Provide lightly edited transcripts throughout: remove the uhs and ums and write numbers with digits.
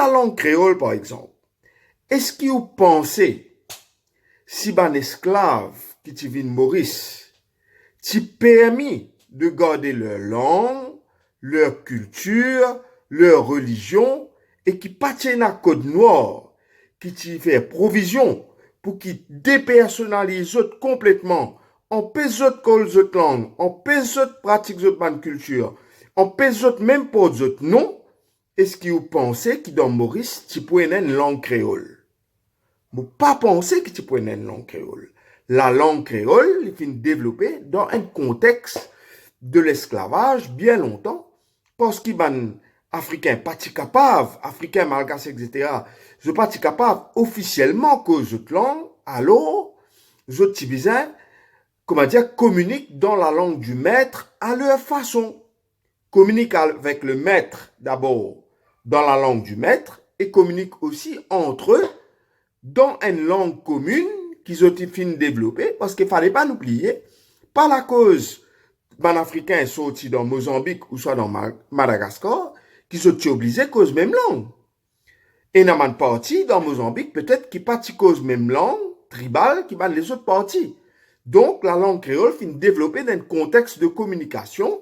la langue créole, par exemple, est-ce que vous pensez, si un esclave qui te vient Maurice, t'y permis de garder leur langue, leur culture, leur religion, et qui patinent à Côte Noire, qui t'y fait provision pour qu'ils dépersonnalisent complètement, en pèse autre langue, en pèse autre pratique autre culture, en pèse autre même pas d'autres non, est-ce que vous pensez que dans Maurice, tu peux une langue créole? Vous pas penser que tu peux une langue créole. La langue créole, il est développée dans un contexte de l'esclavage bien longtemps, parce qu'il y a des Africains pas capables, Africains malgaches, etc., je pas capable officiellement que cette langue, alors, je besoin, comment dire, communiquent dans la langue du maître à leur façon. Communiquent avec le maître d'abord dans la langue du maître et communiquent aussi entre eux dans une langue commune qu'ils ont fini de développer, parce qu'il ne fallait pas l'oublier, par la cause d'un Africain sorti dans Mozambique ou soit dans Madagascar, qui sont obligés de cause même langue. Et dans une partie dans Mozambique, peut-être qu'ils partent cause même langue tribale qui bat les autres parties. Donc, la langue créole finit développer dans un contexte de communication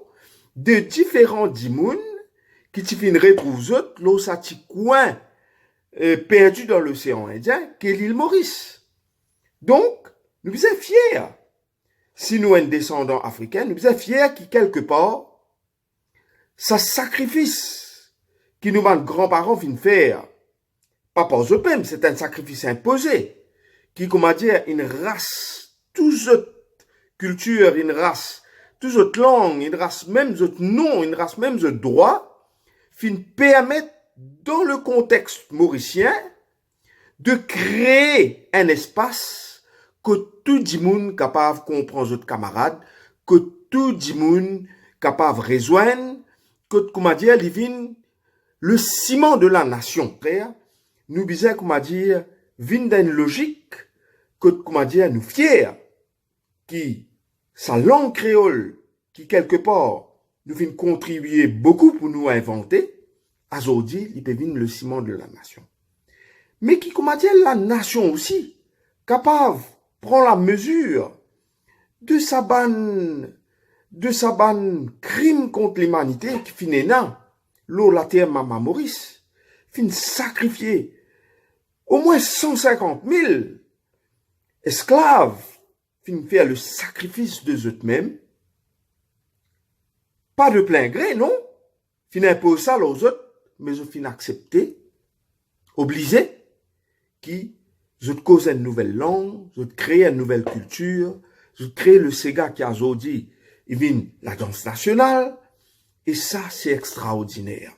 de différents dimouns qui finissent retrouver autres, l'ossati coin perdu dans l'océan Indien, qu'est l'île Maurice. Donc, nous sommes fiers. Si nous sommes descendants africains, nous sommes fiers qui, quelque part, ça sacrifice que nos grands-parents viennent faire, pas par eux-mêmes, c'est un sacrifice imposé, qui, comment dire, une race, toute autre culture, une race, toute autre langue, une race même autre nom, une race même autre droit, fin permettre, dans le contexte mauricien, de créer un espace que tout le monde capable de comprendre autres camarades, que tout le monde capable de rejoindre, que, comment dire, le ciment de la nation. Nous disons, comment dire, vient d'une logique que, comment dire, nous fiers, qui, sa langue créole, qui quelque part, nous vient contribuer beaucoup pour nous inventer, aujourd'hui, il peut venir le ciment de la nation. Mais qui, comment dire, la nation aussi, capable de prendre la mesure de sa banne crime contre l'humanité qui finit là, l'eau, la terre, Maman Maurice, finit sacrifier au moins 150 000 esclaves, finit faire le sacrifice de eux-mêmes, pas de plein gré, non, finit imposer ça aux autres, mais je finis accepter, obligé, qui, je cause une nouvelle langue, je crée une nouvelle culture, je crée le Sega qui a aujourd'hui, il vient la danse nationale, et ça, c'est extraordinaire.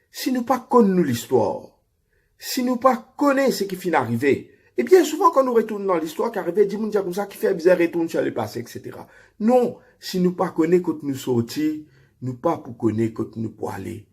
Si nous pas connaissons l'histoire, si nous pas connaissons ce qui finit arrivé, et bien souvent quand nous retournons dans l'histoire, qui arrive, dit, comme ça, qui fait bizarre, retourne sur le passé, etc. Non, si nous pas connaissons quand nous sortis, nous pas pour connaître quand nous pour aller